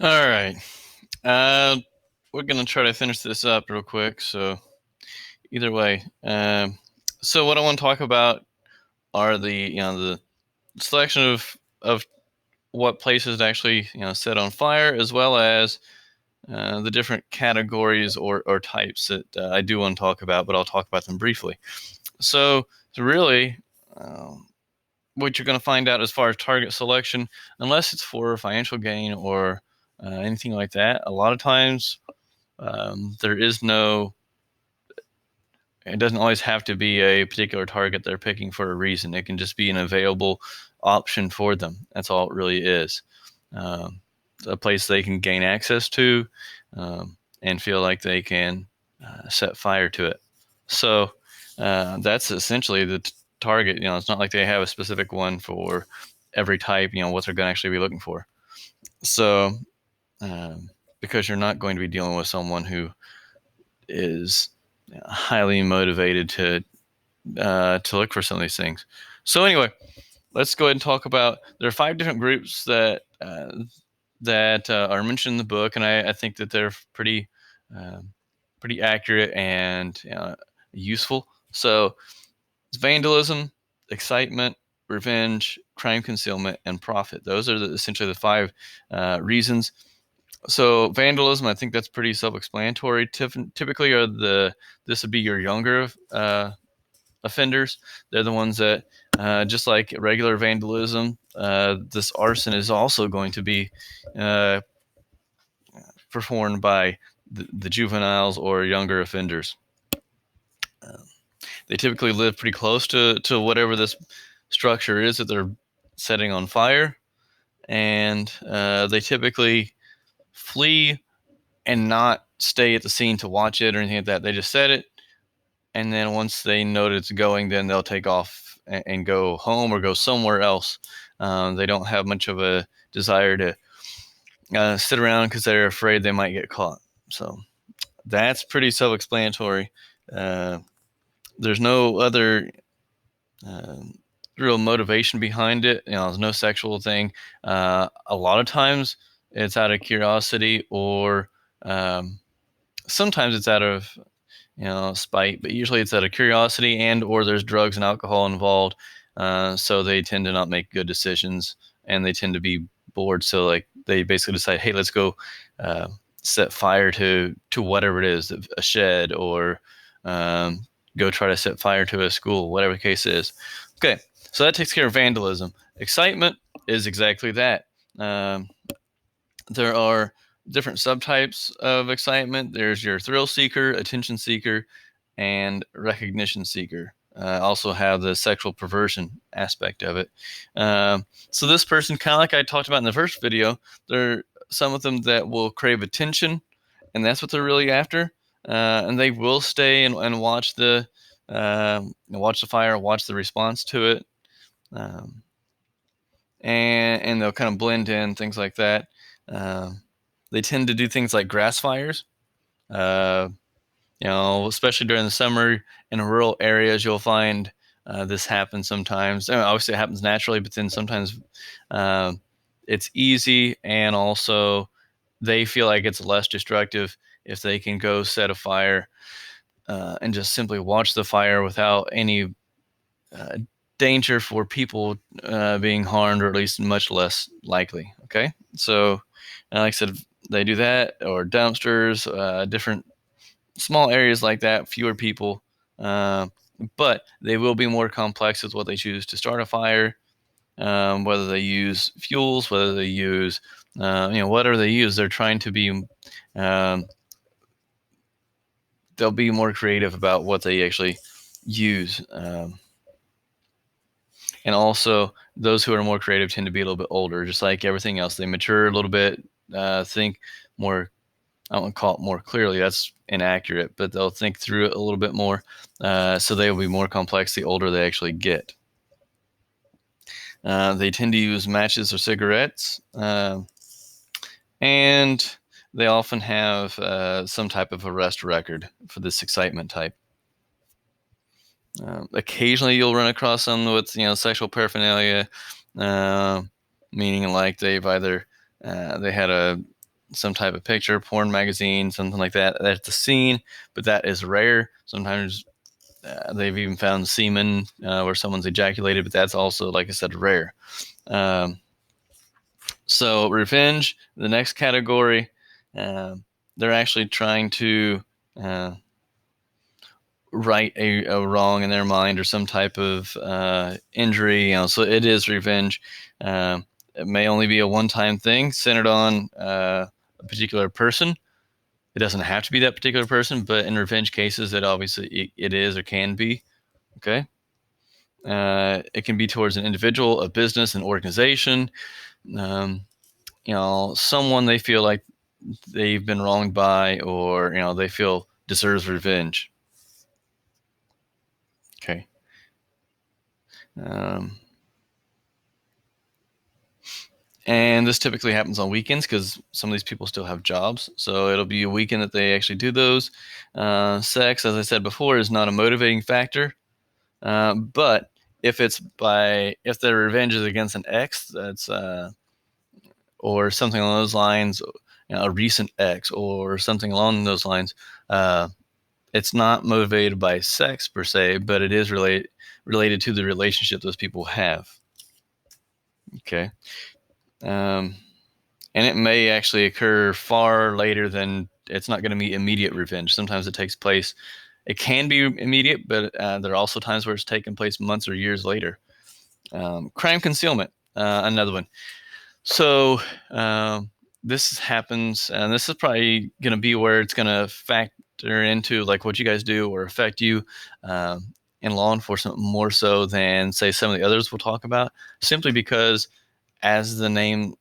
All right. Uh, we're gonna try to finish this up real quick. So either way, so what I want to talk about are the selection of what places to actually set on fire, as well as the different categories or types that I do want to talk about, but I'll talk about them briefly. So really, what you're going to find out as far as target selection, unless it's for financial gain or anything like that, a lot of times there is no. It doesn't always have to be a particular target they're picking for a reason. It can just be an available option for them. That's all it really is. Um, a place they can gain access to and feel like they can set fire to it. So that's essentially the target. It's not like they have a specific one for every type. What they're going to actually be looking for. So because you're not going to be dealing with someone who is highly motivated to look for some of these things. So anyway, let's go ahead and talk about. There are 5 different groups that are mentioned in the book, and I think that they're pretty accurate and useful. So it's vandalism, excitement, revenge, crime concealment, and profit. Those are essentially the 5 reasons. So vandalism, I think that's pretty self-explanatory. Typically, this would be your younger offenders. They're the ones that, just like regular vandalism, this arson is also going to be uh, performed by the juveniles or younger offenders. Um, they typically live pretty close to whatever this structure is that they're setting on fire, and they typically flee and not stay at the scene to watch it or anything like that. They just set it, and then once they know that it's going, then they'll take off and go home or go somewhere else. They don't have much of a desire to sit around because they're afraid they might get caught. So that's pretty self-explanatory. Uh, there's no other uh, real motivation behind it. There's no sexual thing. A lot of times it's out of curiosity, or sometimes it's out of spite, but usually it's out of curiosity, and or there's drugs and alcohol involved. So they tend to not make good decisions, and they tend to be bored. So like they basically decide, hey, let's go uh, set fire to whatever it is, a shed, or um, go try to set fire to a school, whatever the case is. Okay, so that takes care of vandalism. Excitement is exactly that. There are different subtypes of excitement. There's your thrill seeker, attention seeker, and recognition seeker. Also have the sexual perversion aspect of it. So this person, kind of like I talked about in the first video, there are some of them that will crave attention, and that's what they're really after. And they will stay and watch the fire, watch the response to it, um, and they'll kind of blend in, things like that. Um, they tend to do things like grass fires. Uh, especially during the summer in rural areas, you'll find this happens sometimes. Obviously, it happens naturally, but then sometimes um, it's easy, and also they feel like it's less destructive if they can go set a fire and just simply watch the fire without any uh, danger for people being harmed, or at least much less likely. Okay, so like I said, they do that, or dumpsters, different small areas like that, fewer people, uh, but they will be more complex with what they choose to start a fire. Whether they use fuels, whether they use, whatever they use, they're trying to be. Um, they'll be more creative about what they actually use. And also, those who are more creative tend to be a little bit older, just like everything else. They mature a little bit, think more. I don't want to call it more clearly. That's inaccurate, but they'll think through it a little bit more. So they will be more complex the older they actually get. They tend to use matches or cigarettes, and they often have some type of arrest record for this excitement type. Occasionally, you'll run across someone with sexual paraphernalia, meaning like they've either they had some type of picture, porn magazine, something like that, at the scene, but that is rare. Sometimes they've even found semen where someone's ejaculated, but that's also, like I said, rare. So revenge, the next category, they're actually trying to right a wrong in their mind or some type of injury. So it is revenge. It may only be a one-time thing centered on a particular person. It doesn't have to be that particular person, but in revenge cases, it obviously it is or can be. Okay. It can be towards an individual, a business, an organization, someone they feel like they've been wronged by, or they feel deserves revenge. Okay. And this typically happens on weekends because some of these people still have jobs. So it'll be a weekend that they actually do those. Sex, as I said before, is not a motivating factor. But if the revenge is against an ex, that's or something along those lines, a recent ex or something along those lines, it's not motivated by sex per se, but it is related to the relationship those people have. Okay. And it may actually occur far later than it's not going to be immediate revenge. Sometimes it takes place. It can be immediate, but there are also times where it's taken place months or years later. Crime concealment, another one. So this happens, and this is probably going to be where it's going to factor into like what you guys do or affect you in law enforcement more so than say some of the others we'll talk about, simply because, as the name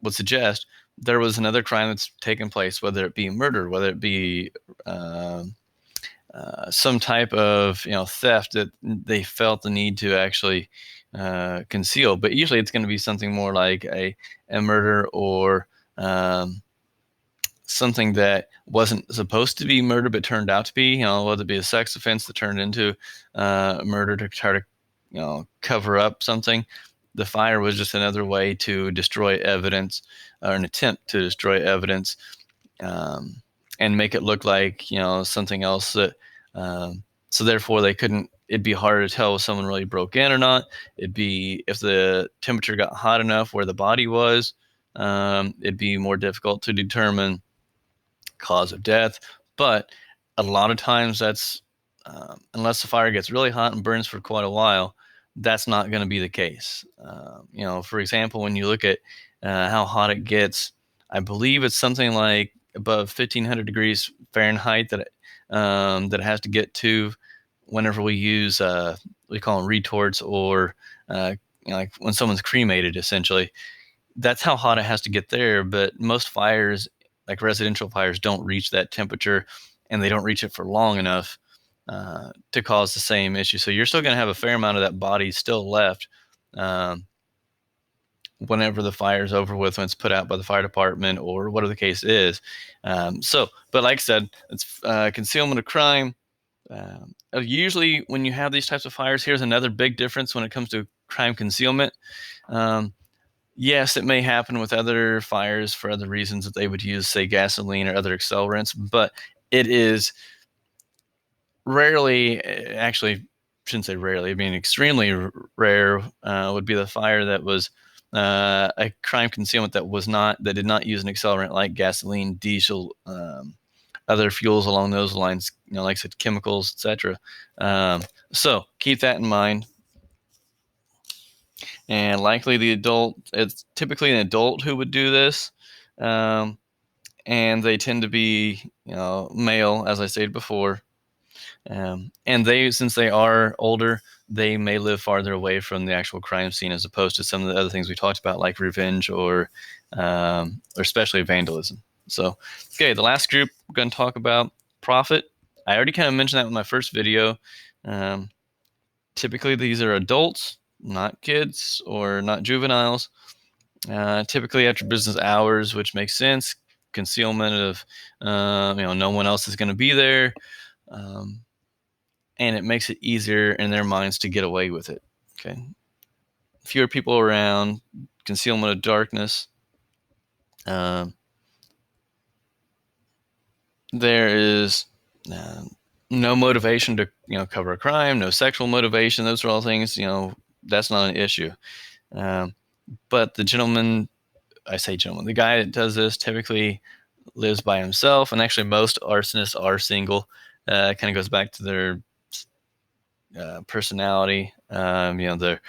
would suggest, there was another crime that's taken place, whether it be murder, whether it be some type of theft that they felt the need to actually conceal. But usually it's going to be something more like a murder or something that wasn't supposed to be murder but turned out to be, whether it be a sex offense that turned into murder to try to cover up something. The fire was just another way to destroy evidence, or an attempt to destroy evidence, and make it look like something else. That so therefore they couldn't. It'd be harder to tell if someone really broke in or not. It'd be if the temperature got hot enough where the body was. It'd be more difficult to determine cause of death. But a lot of times that's unless the fire gets really hot and burns for quite a while, that's not going to be the case. For example, when you look at how hot it gets, I believe it's something like above 1,500 degrees Fahrenheit that it has to get to whenever we use we call them retorts, or like when someone's cremated, essentially. That's how hot it has to get there. But most fires, like residential fires, don't reach that temperature, and they don't reach it for long enough to cause the same issue. So you're still going to have a fair amount of that body still left whenever the fire's over with, when it's put out by the fire department or whatever the case is. But like I said, it's concealment of crime. Usually when you have these types of fires, here's another big difference when it comes to crime concealment. Yes, it may happen with other fires for other reasons that they would use, say, gasoline or other accelerants, but it is rarely, actually, shouldn't say rarely, I mean extremely rare would be the fire that was a crime concealment that did not use an accelerant like gasoline, diesel, other fuels along those lines, like I said, chemicals, etc. So keep that in mind. And likely it's typically an adult who would do this. And they tend to be, male, as I stated before. And since they are older, they may live farther away from the actual crime scene, as opposed to some of the other things we talked about, like revenge or especially vandalism. So, okay, the last group we're going to talk about, profit. I already kind of mentioned that in my first video. Typically, these are adults, not kids or not juveniles. Typically after business hours, which makes sense. Concealment of, no one else is going to be there. And it makes it easier in their minds to get away with it. Okay. Fewer people around, concealment of darkness. there is uh, no motivation to cover a crime, no sexual motivation. Those are all things that's not an issue. Um, but the gentleman, I say gentleman, the guy that does this typically lives by himself, and actually most arsonists are single. Kind of goes back to their personality. Their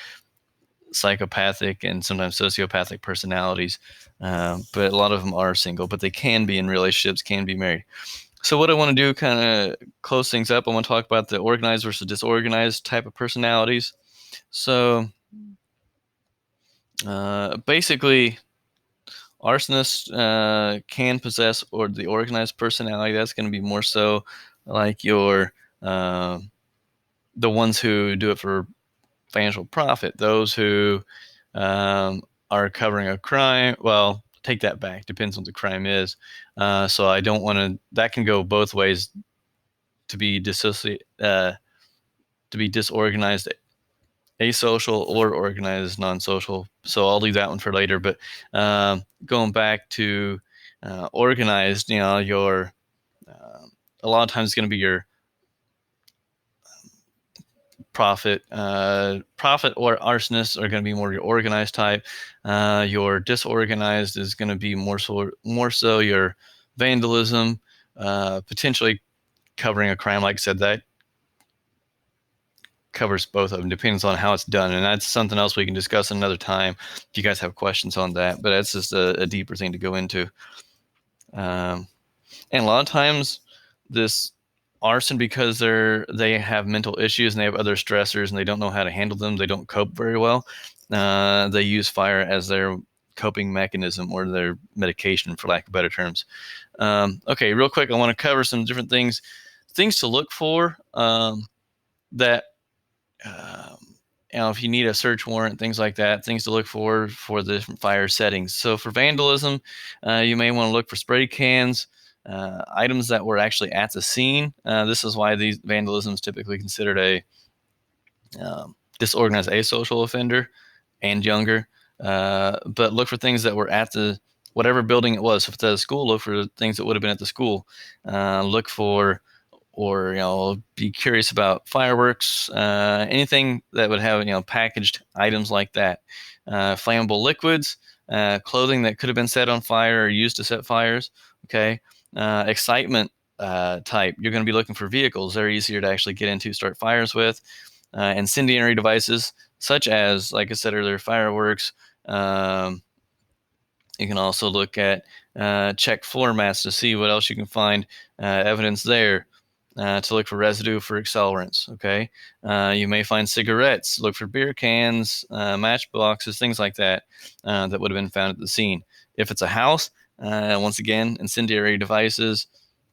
psychopathic and sometimes sociopathic personalities. But a lot of them are single, but they can be in relationships, can be married. So what I want to do, kind of close things up, I want to talk about the organized versus disorganized type of personalities. So basically, arsonists can possess or the organized personality. That's going to be more so like uh, the ones who do it for financial profit. Those who are covering a crime. Well, take that back. Depends on what the crime is. So I don't want to. That can go both ways. To be to be disorganized, asocial, or organized, non-social. So I'll leave that one for later. But going back to organized, your a lot of times it's going to be your profit or arsonists are going to be more your organized type. Your disorganized is going to be more so your vandalism, potentially covering a crime. Like I said, that covers both of them. Depends on how it's done, and that's something else we can discuss another time if you guys have questions on that. But that's just a deeper thing to go into. Um, and a lot of times, this arson, because they have mental issues and they have other stressors and they don't know how to handle them, they don't cope very well. They use fire as their coping mechanism or their medication, for lack of better terms. Okay, real quick, I want to cover some different things to look for that um, if you need a search warrant, things like that, things to look for the different fire settings. So for vandalism, you may want to look for spray cans, items that were actually at the scene. This is why these vandalism is typically considered a disorganized asocial offender and younger. But look for things that were at the whatever building it was. So if it's at a school, look for things that would have been at the school. Look for or be curious about fireworks, anything that would have packaged items like that, flammable liquids, clothing that could have been set on fire or used to set fires. Okay, excitement type. You're going to be looking for vehicles. They're easier to actually get into, start fires with. Incendiary devices such as, like I said earlier, fireworks. You can also look at check floor mats to see what else you can find evidence there. To look for residue for accelerants. Okay, you may find cigarettes. Look for beer cans, matchboxes, things like that that would have been found at the scene. If it's a house, once again, incendiary devices.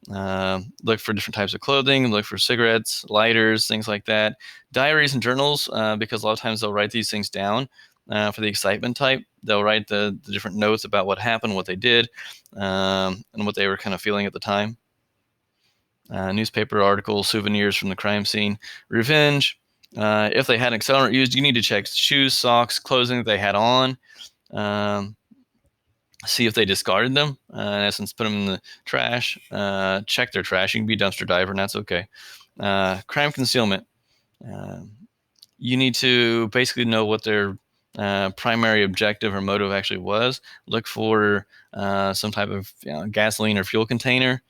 Look for different types of clothing. Look for cigarettes, lighters, things like that. Diaries and journals, because a lot of times they'll write these things down. For the excitement type, they'll write the different notes about what happened, what they did, and what they were kind of feeling at the time. Newspaper articles, souvenirs from the crime scene. Revenge. If they had accelerant used, you need to check shoes, socks, clothing that they had on. See if they discarded them. In essence, put them in the trash. Check their trash. You can be a dumpster diver, and that's okay. Crime concealment. You need to basically know what their primary objective or motive actually was. Look for some type of gasoline or fuel container.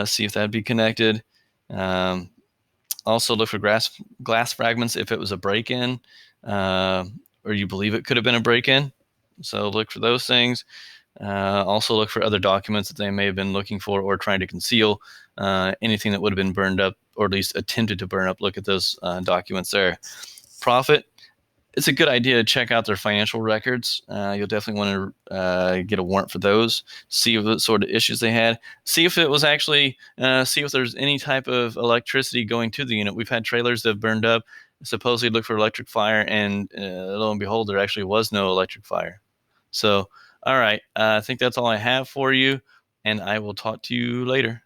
See if that'd be connected. Also look for glass fragments if it was a break-in, or you believe it could have been a break-in. So look for those things. Also look for other documents that they may have been looking for or trying to conceal. Anything that would have been burned up or at least attempted to burn up, look at those documents there. Profit. It's a good idea to check out their financial records. You'll definitely want to get a warrant for those. See what sort of issues they had. See if it was actually, see if there's any type of electricity going to the unit. We've had trailers that have burned up. Supposedly look for electric fire, and lo and behold, there actually was no electric fire. So, all right, I think that's all I have for you, and I will talk to you later.